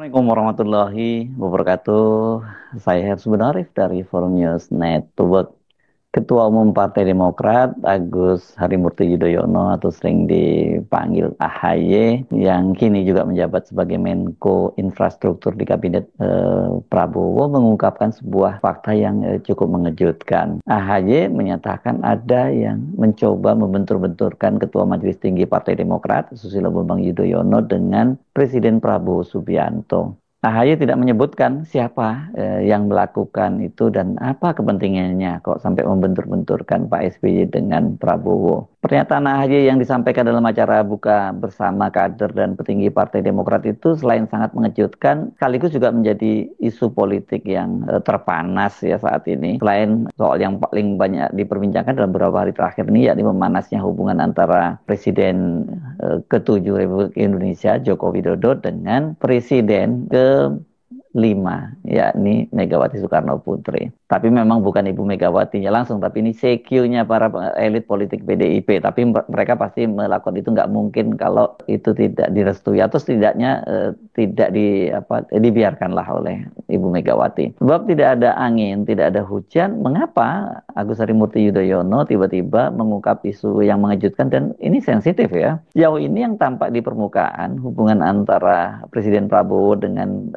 Assalamualaikum warahmatullahi wabarakatuh. Saya Hersud Arif dari Forum News Network. Ketua Umum Partai Demokrat Agus Harimurti Yudhoyono atau sering dipanggil AHY yang kini juga menjabat sebagai Menko Infrastruktur di Kabinet Prabowo mengungkapkan sebuah fakta yang cukup mengejutkan. AHY menyatakan ada yang mencoba membentur-benturkan Ketua Majelis Tinggi Partai Demokrat Susilo Bambang Yudhoyono dengan Presiden Prabowo Subianto. AHY tidak menyebutkan siapa yang melakukan itu dan apa kepentingannya kok sampai membentur-benturkan Pak SBY dengan Prabowo. Pernyataan AHY yang disampaikan dalam acara buka bersama kader dan petinggi Partai Demokrat itu selain sangat mengejutkan, sekaligus juga menjadi isu politik yang terpanas ya saat ini. Selain soal yang paling banyak diperbincangkan dalam beberapa hari terakhir ini, yakni memanasnya hubungan antara Presiden ke-7 Republik Indonesia Joko Widodo dengan Presiden ke-5 yakni Megawati Soekarno Putri. Tapi memang bukan Ibu Megawatinya langsung, tapi ini CQ-nya para elit politik PDIP. Tapi mereka pasti melakukan itu, nggak mungkin kalau itu tidak direstui atau setidaknya tidak dibiarkanlah oleh Ibu Megawati. Sebab tidak ada angin, tidak ada hujan, mengapa Agus Harimurti Yudhoyono tiba-tiba mengungkap isu yang mengejutkan dan ini sensitif ya. Jauh ini yang tampak di permukaan hubungan antara Presiden Prabowo dengan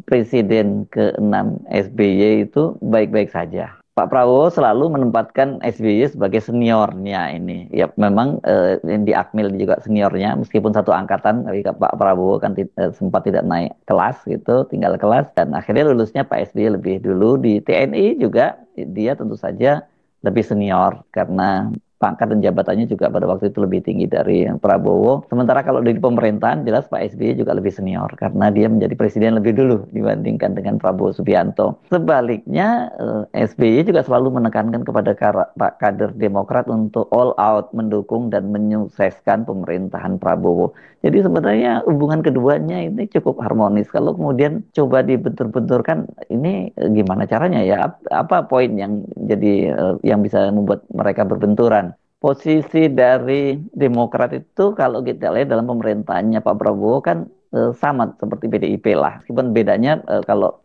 Presiden ke-6 SBY itu baik-baik saja. Pak Prabowo selalu menempatkan SBY sebagai seniornya ini. Ya memang di Akmil juga seniornya meskipun satu angkatan, tapi Pak Prabowo kan sempat tidak naik kelas gitu, tinggal kelas dan akhirnya lulusnya Pak SBY lebih dulu. Di TNI juga dia tentu saja lebih senior karena pangkat dan jabatannya juga pada waktu itu lebih tinggi dari Prabowo. Sementara kalau di pemerintahan jelas Pak SBY juga lebih senior karena dia menjadi presiden lebih dulu dibandingkan dengan Prabowo Subianto. Sebaliknya SBY juga selalu menekankan kepada Pak kader Demokrat untuk all out mendukung dan menyukseskan pemerintahan Prabowo. Jadi sebenarnya hubungan keduanya ini cukup harmonis. Kalau kemudian coba dibentur-benturkan, ini gimana caranya ya? Apa poin yang jadi yang bisa membuat mereka berbenturan? Posisi dari Demokrat itu kalau kita lihat dalam pemerintahannya Pak Prabowo kan sama seperti PDIP lah. Meskipun bedanya kalau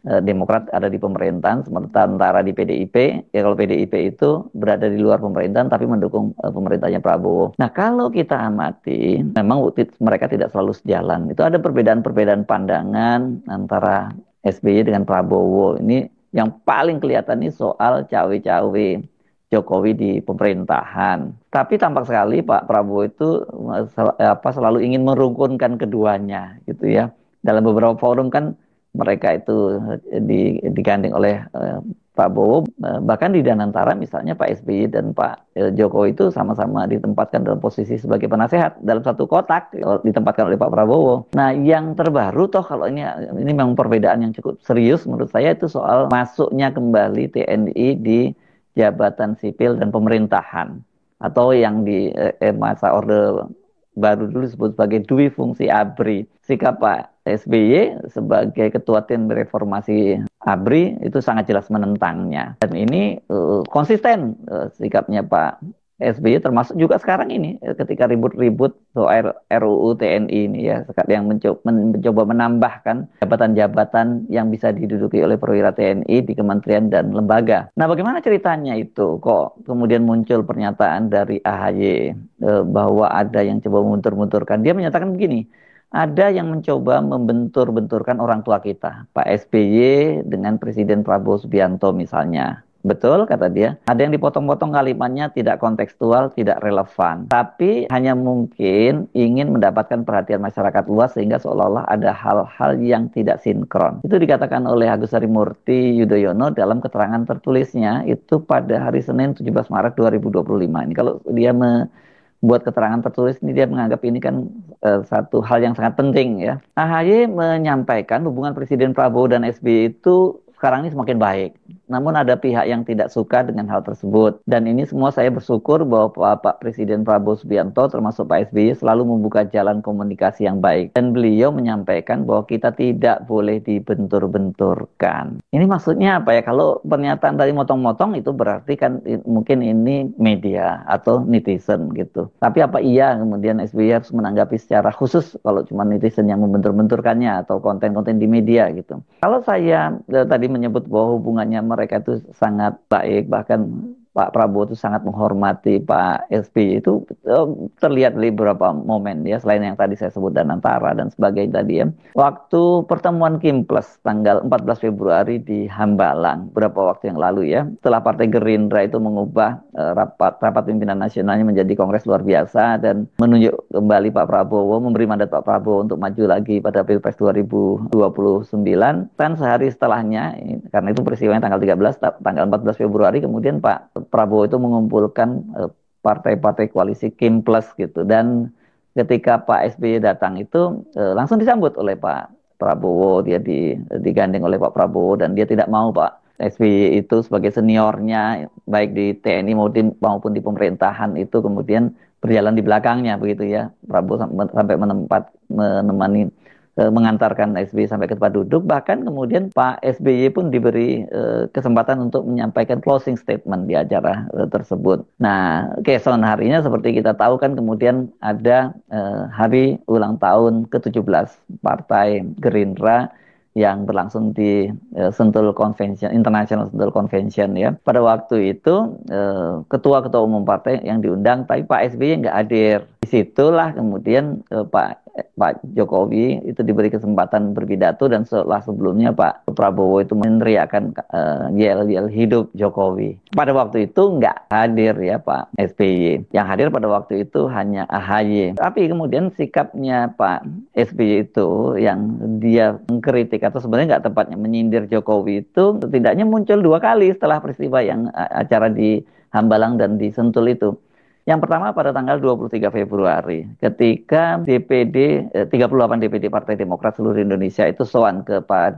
Demokrat ada di pemerintahan, sementara di PDIP, ya kalau PDIP itu berada di luar pemerintahan tapi mendukung pemerintahnya Prabowo. Nah kalau kita amati, memang mereka tidak selalu sejalan. Itu ada perbedaan-perbedaan pandangan antara SBY dengan Prabowo. Ini yang paling kelihatan ini soal cawe-cawe Jokowi di pemerintahan. Tapi tampak sekali Pak Prabowo itu selalu ingin merukunkan keduanya gitu ya. Dalam beberapa forum kan mereka itu digandeng oleh Prabowo, bahkan di Danantara misalnya Pak SBY dan Pak Jokowi itu sama-sama ditempatkan dalam posisi sebagai penasehat dalam satu kotak ditempatkan oleh Pak Prabowo. Nah, yang terbaru toh kalau ini memang perbedaan yang cukup serius menurut saya itu soal masuknya kembali TNI di jabatan sipil dan pemerintahan atau yang di masa Orde Baru dulu disebut sebagai dui fungsi ABRI. Sikap Pak SBY sebagai ketua tim reformasi ABRI itu sangat jelas menentangnya. Dan ini konsisten sikapnya Pak SBY termasuk juga sekarang ini ketika ribut-ribut soal RUU TNI ini ya yang mencoba menambahkan jabatan-jabatan yang bisa diduduki oleh perwira TNI di kementerian dan lembaga. Nah, bagaimana ceritanya itu? Kok kemudian muncul pernyataan dari AHY bahwa ada yang coba membentur-benturkan? Dia menyatakan begini, ada yang mencoba membentur-benturkan orang tua kita, Pak SBY dengan Presiden Prabowo Subianto misalnya. Betul, kata dia. Ada yang dipotong-potong kalimatnya tidak kontekstual, tidak relevan. Tapi hanya mungkin ingin mendapatkan perhatian masyarakat luas sehingga seolah-olah ada hal-hal yang tidak sinkron. Itu dikatakan oleh Agus Harimurti Yudhoyono dalam keterangan tertulisnya itu pada hari Senin 17 Maret 2025. Ini kalau dia membuat keterangan tertulis ini dia menganggap ini kan satu hal yang sangat penting ya. AHY menyampaikan hubungan Presiden Prabowo dan SBY itu sekarang ini semakin baik. Namun ada pihak yang tidak suka dengan hal tersebut. Dan ini semua saya bersyukur bahwa Pak Presiden Prabowo Subianto termasuk Pak SBY selalu membuka jalan komunikasi yang baik. Dan beliau menyampaikan bahwa kita tidak boleh dibentur-benturkan. Ini maksudnya apa ya? Kalau pernyataan tadi motong-motong itu berarti kan mungkin ini media atau netizen gitu. Tapi apa iya kemudian SBY harus menanggapi secara khusus kalau cuma netizen yang membentur-benturkannya atau konten-konten di media gitu. Kalau saya tadi menyebut bahwa hubungannya mereka itu sangat baik, bahkan Pak Prabowo itu sangat menghormati Pak SBY itu terlihat dari beberapa momen ya, selain yang tadi saya sebut dan antara dan sebagainya tadi ya. Waktu pertemuan Kim Plus tanggal 14 Februari di Hambalang beberapa waktu yang lalu ya, setelah Partai Gerindra itu mengubah rapat pimpinan nasionalnya menjadi kongres luar biasa dan menunjuk kembali Pak Prabowo, memberi mandat Pak Prabowo untuk maju lagi pada Pilpres 2029. Dan sehari setelahnya, karena itu peristiwanya tanggal 13, tanggal 14 Februari, kemudian Pak Prabowo itu mengumpulkan partai-partai koalisi Kim Plus gitu. Dan ketika Pak SBY datang itu langsung disambut oleh Pak Prabowo, dia digandeng oleh Pak Prabowo dan dia tidak mau Pak SBY itu sebagai seniornya baik di TNI maupun di pemerintahan itu kemudian berjalan di belakangnya begitu ya. Prabowo sampai menemani mengantarkan SBY sampai ke tempat duduk, bahkan kemudian Pak SBY pun diberi kesempatan untuk menyampaikan closing statement di acara tersebut. Nah, keesokan harinya seperti kita tahu kan kemudian ada hari ulang tahun ke-17 Partai Gerindra yang berlangsung di Sentul Convention, International Sentul Convention ya. Pada waktu itu ketua-ketua umum partai yang diundang, tapi Pak SBY nggak hadir. Disitulah kemudian Pak Jokowi itu diberi kesempatan berpidato dan setelah sebelumnya Pak Prabowo itu meneriakkan yel-yel hidup Jokowi. Pada waktu itu nggak hadir ya Pak SBY. Yang hadir pada waktu itu hanya AHY. Tapi kemudian sikapnya Pak SBY itu yang dia mengkritik atau sebenarnya nggak tepatnya menyindir Jokowi itu setidaknya muncul 2 kali setelah peristiwa yang acara di Hambalang dan di Sentul itu. Yang pertama pada tanggal 23 Februari ketika 38 DPD Partai Demokrat seluruh Indonesia itu sowan ke Pak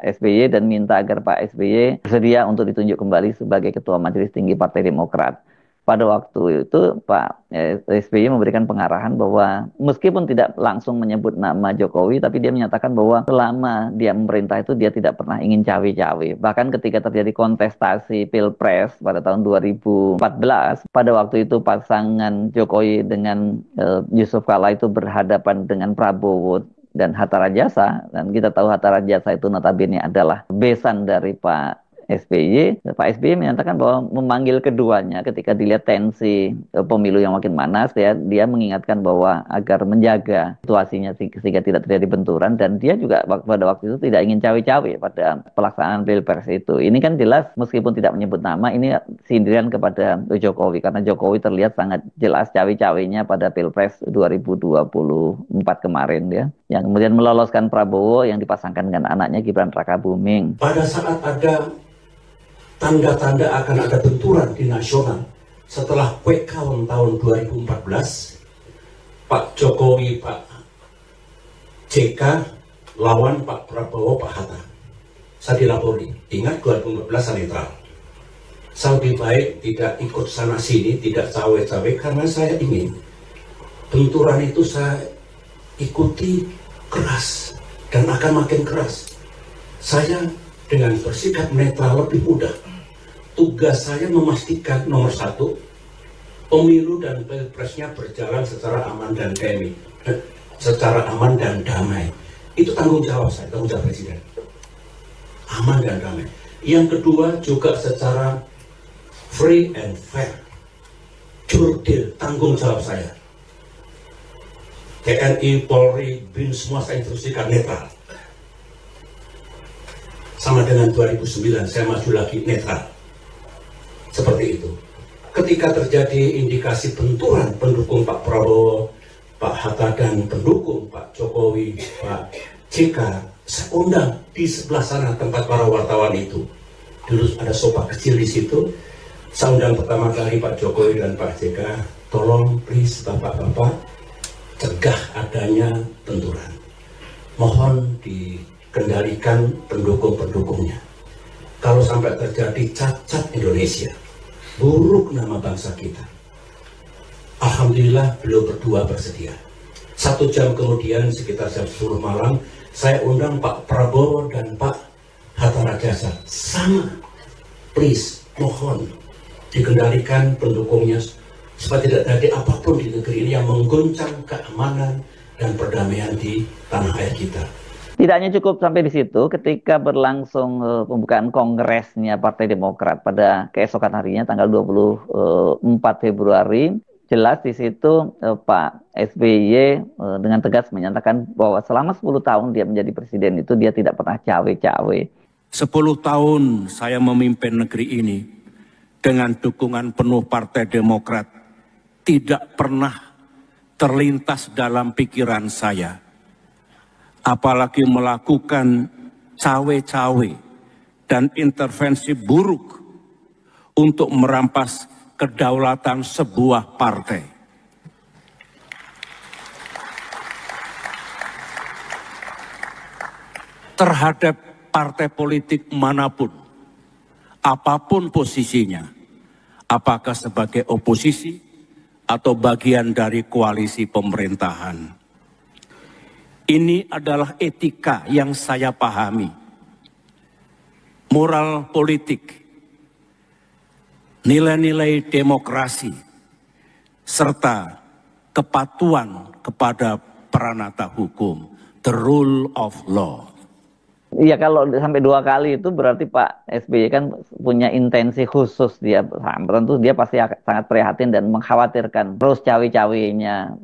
SBY dan minta agar Pak SBY bersedia untuk ditunjuk kembali sebagai Ketua Majelis Tinggi Partai Demokrat. Pada waktu itu Pak SBY memberikan pengarahan bahwa meskipun tidak langsung menyebut nama Jokowi, tapi dia menyatakan bahwa selama dia memerintah itu dia tidak pernah ingin cawe-cawe. Bahkan ketika terjadi kontestasi Pilpres pada tahun 2014, pada waktu itu pasangan Jokowi dengan Yusuf Kala itu berhadapan dengan Prabowo dan Hatta Rajasa, dan kita tahu Hatta Rajasa itu notabene adalah besan dari Pak SBY menyatakan bahwa memanggil keduanya ketika dilihat tensi pemilu yang makin panas ya, dia mengingatkan bahwa agar menjaga situasinya sehingga tidak terjadi benturan, dan dia juga pada waktu itu tidak ingin cawe-cawe pada pelaksanaan Pilpres itu. Ini kan jelas meskipun tidak menyebut nama, ini sindiran kepada Jokowi karena Jokowi terlihat sangat jelas cawe-cawenya pada Pilpres 2024 kemarin ya, yang kemudian meloloskan Prabowo yang dipasangkan dengan anaknya Gibran Rakabuming. Pada saat ada tanda-tanda akan ada benturan di nasional setelah quick count tahun 2014, Pak Jokowi, Pak JK lawan Pak Prabowo, Pak Hatta. Saya dilapori, ingat 2014 saya netral. Saya lebih baik tidak ikut sana sini, tidak cawe-cawe karena saya ingin benturan itu saya ikuti keras dan akan makin keras. Saya dengan bersikap netral lebih mudah. Tugas saya memastikan nomor 1, pemilu dan pilpresnya berjalan secara aman dan damai. Itu tanggung jawab saya, tanggung jawab presiden. Aman dan damai. Yang kedua juga secara free and fair. Jurdil, tanggung jawab saya. TNI, Polri, BIN semua saya instruksikan netral. Sama dengan 2009 saya maju lagi netral. Seperti itu. Ketika terjadi indikasi benturan pendukung Pak Prabowo, Pak Hatta dan pendukung Pak Jokowi, Pak JK, saya undang di sebelah sana tempat para wartawan itu. Dulu ada sofa kecil di situ. Saya undang pertama kali Pak Jokowi dan Pak JK, tolong please Bapak-bapak cegah adanya benturan. Mohon dikendalikan pendukung-pendukungnya. kalau sampai terjadi cacat Indonesia, buruk nama bangsa kita. Alhamdulillah beliau berdua bersedia. 1 jam kemudian sekitar jam 10 malam, saya undang Pak Prabowo dan Pak Hatta Rajasa. Sama, please, mohon dikendalikan pendukungnya supaya tidak terjadi apapun di negeri ini yang mengguncang keamanan dan perdamaian di tanah air kita. Tidak hanya cukup sampai di situ, ketika berlangsung pembukaan kongresnya Partai Demokrat pada keesokan harinya tanggal 24 Februari, jelas di situ Pak SBY dengan tegas menyatakan bahwa selama 10 tahun dia menjadi presiden itu dia tidak pernah cawe-cawe. 10 tahun saya memimpin negeri ini dengan dukungan penuh Partai Demokrat, tidak pernah terlintas dalam pikiran saya, apalagi melakukan cawe-cawe dan intervensi buruk untuk merampas kedaulatan sebuah partai. Terhadap partai politik manapun, apapun posisinya, apakah sebagai oposisi atau bagian dari koalisi pemerintahan. Ini adalah etika yang saya pahami. Moral politik, nilai-nilai demokrasi, serta kepatuhan kepada peranata hukum, the rule of law. Iya, kalau sampai 2 kali itu berarti Pak SBY kan punya intensi khusus dia. Tentu dia pasti sangat prihatin dan mengkhawatirkan terus cawe-cawenya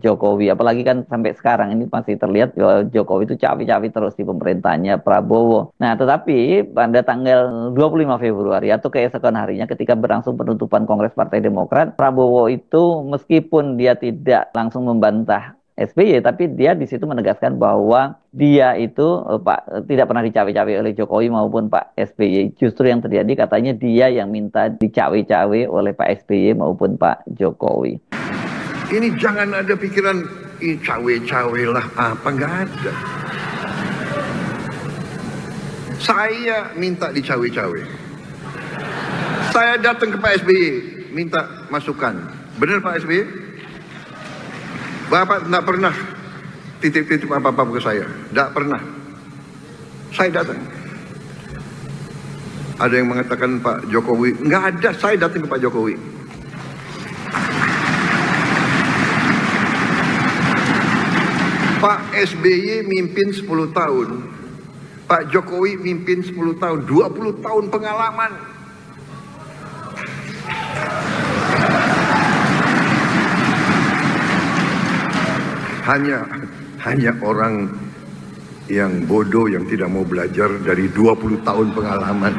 Jokowi. Apalagi kan sampai sekarang ini masih terlihat bahwa Jokowi itu cawe-cawe terus di pemerintahnya Prabowo. Nah, tetapi pada tanggal 25 Februari atau keesokan harinya ketika berlangsung penutupan Kongres Partai Demokrat, Prabowo itu meskipun dia tidak langsung membantah SBY, tapi dia di situ menegaskan bahwa dia itu tidak pernah dicawe-cawe oleh Jokowi maupun Pak SBY. Justru yang terjadi katanya dia yang minta dicawe-cawe oleh Pak SBY maupun Pak Jokowi. Ini jangan ada pikiran cawe-cawe lah apa, nggak ada. Saya minta dicawe-cawe. Saya datang ke Pak SBY minta masukan. Benar Pak SBY? Bapak tidak pernah titip-titip apa-apa ke saya. Tidak pernah. Saya datang. Ada yang mengatakan Pak Jokowi. Nggak ada, saya datang ke Pak Jokowi. Pak SBY mimpin 10 tahun. Pak Jokowi mimpin 10 tahun. 20 tahun pengalaman. Hanya orang yang bodoh yang tidak mau belajar dari 20 tahun pengalaman.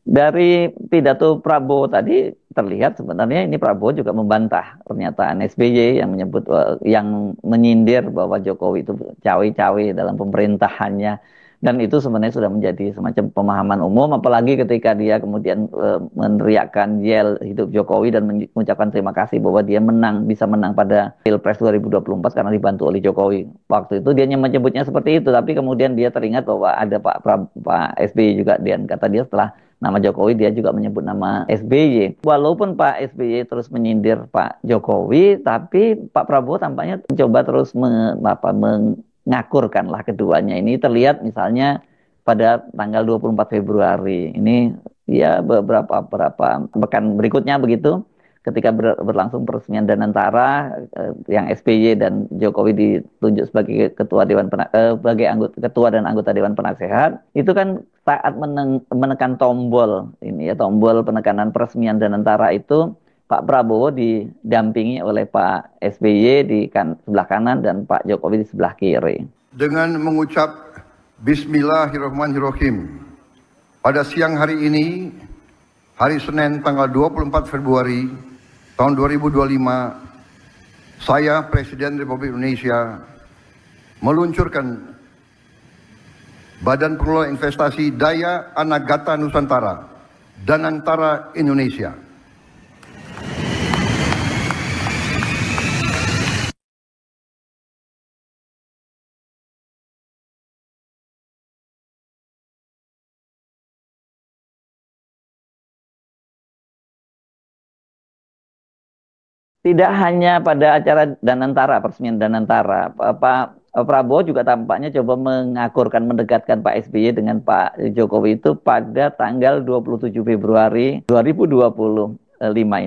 Dari pidato Prabowo tadi terlihat sebenarnya ini Prabowo juga membantah pernyataan SBY yang menyebut yang menyindir bahwa Jokowi itu cawe-cawe dalam pemerintahannya. Dan itu sebenarnya sudah menjadi semacam pemahaman umum, apalagi ketika dia kemudian meneriakkan yel hidup Jokowi dan mengucapkan terima kasih bahwa dia bisa menang pada Pilpres 2024 karena dibantu oleh Jokowi. Waktu itu dia menyebutnya seperti itu, tapi kemudian dia teringat bahwa ada Pak SBY juga, dan kata dia setelah nama Jokowi dia juga menyebut nama SBY. Walaupun Pak SBY terus menyindir Pak Jokowi, tapi Pak Prabowo tampaknya mencoba terus mengakurkanlah keduanya. Ini terlihat misalnya pada tanggal 24 Februari. Ini ya beberapa pekan berikutnya begitu, ketika berlangsung peresmian Danantara yang SBY dan Jokowi ditunjuk sebagai ketua ketua dan anggota Dewan Penasehat, itu kan saat menekan tombol penekanan peresmian Danantara itu Pak Prabowo didampingi oleh Pak SBY di sebelah kanan dan Pak Jokowi di sebelah kiri. Dengan mengucap Bismillahirrahmanirrahim, pada siang hari ini, hari Senin tanggal 24 Februari tahun 2025, saya Presiden Republik Indonesia meluncurkan Badan Pengelola Investasi Daya Anagata Nusantara, Danantara Indonesia. Tidak hanya pada acara Danantara, peresmian Danantara, Pak Prabowo juga tampaknya coba mengakurkan, mendekatkan Pak SBY dengan Pak Jokowi itu pada tanggal 27 Februari 2025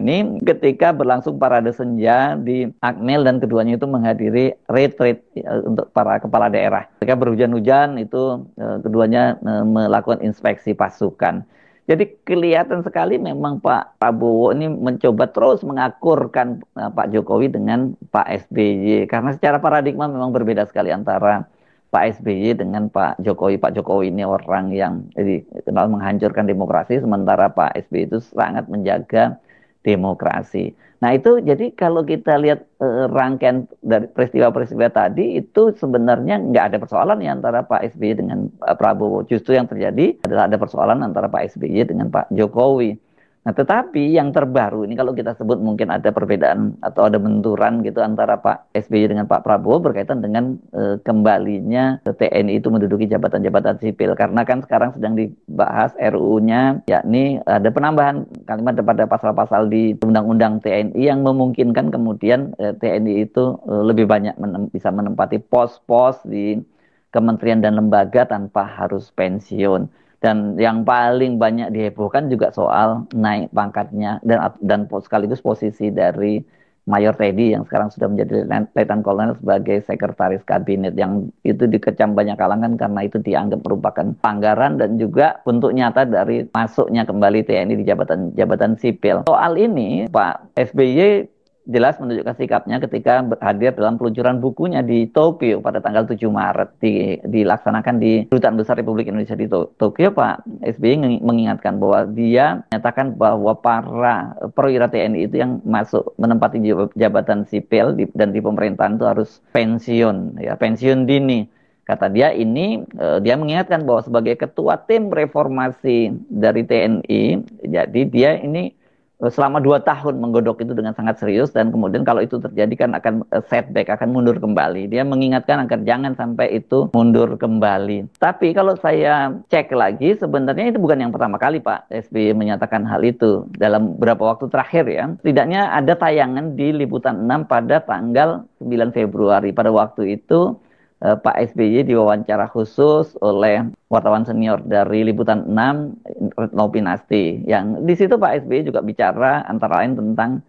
ini ketika berlangsung parade senja di Akmil dan keduanya itu menghadiri retreat untuk para kepala daerah. Ketika berhujan-hujan itu keduanya melakukan inspeksi pasukan. Jadi kelihatan sekali memang Pak Prabowo ini mencoba terus mengakurkan Pak Jokowi dengan Pak SBY. Karena secara paradigma memang berbeda sekali antara Pak SBY dengan Pak Jokowi. Pak Jokowi ini orang yang dikenal menghancurkan demokrasi, sementara Pak SBY itu sangat menjaga demokrasi. Nah itu jadi kalau kita lihat rangkaian dari peristiwa-peristiwa tadi itu sebenarnya nggak ada persoalan ya antara Pak SBY dengan Pak Prabowo. Justru yang terjadi adalah ada persoalan antara Pak SBY dengan Pak Jokowi. Nah tetapi yang terbaru ini kalau kita sebut mungkin ada perbedaan atau ada benturan gitu antara Pak SBY dengan Pak Prabowo berkaitan dengan kembalinya TNI itu menduduki jabatan-jabatan sipil. Karena kan sekarang sedang dibahas RUU-nya yakni ada penambahan kalimat pada pasal-pasal di Undang-Undang TNI yang memungkinkan kemudian TNI itu lebih banyak bisa menempati pos-pos di kementerian dan lembaga tanpa harus pensiun. Dan yang paling banyak dihebohkan juga soal naik pangkatnya dan sekaligus posisi dari Mayor Teddy yang sekarang sudah menjadi Letnan Kolonel sebagai sekretaris kabinet yang itu dikecam banyak kalangan karena itu dianggap merupakan pelanggaran dan juga bentuk nyata dari masuknya kembali TNI di jabatan sipil. Soal ini Pak SBY jelas menunjukkan sikapnya ketika hadir dalam peluncuran bukunya di Tokyo pada tanggal 7 Maret dilaksanakan di Kedutaan Besar Republik Indonesia di Tokyo. Pak SBY mengingatkan bahwa dia menyatakan bahwa para perwira TNI itu yang masuk menempati jabatan sipil dan di pemerintahan itu harus pensiun, ya pensiun dini. Kata dia ini, dia mengingatkan bahwa sebagai ketua tim reformasi dari TNI, jadi dia ini selama 2 tahun menggodok itu dengan sangat serius dan kemudian kalau itu terjadi kan akan setback, akan mundur kembali. Dia mengingatkan agar jangan sampai itu mundur kembali. Tapi kalau saya cek lagi sebenarnya itu bukan yang pertama kali Pak SBY menyatakan hal itu dalam beberapa waktu terakhir ya. Setidaknya ada tayangan di Liputan 6 pada tanggal 9 Februari. Pada waktu itu Pak SBY diwawancara khusus oleh wartawan senior dari Liputan 6, Retno Pinasti. Yang di situ Pak SBY juga bicara antara lain tentang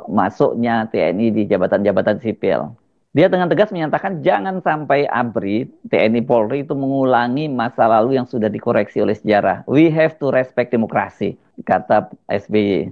masuknya TNI di jabatan-jabatan sipil. Dia dengan tegas menyatakan jangan sampai ABRI, TNI Polri itu mengulangi masa lalu yang sudah dikoreksi oleh sejarah. We have to respect demokrasi, kata SBY.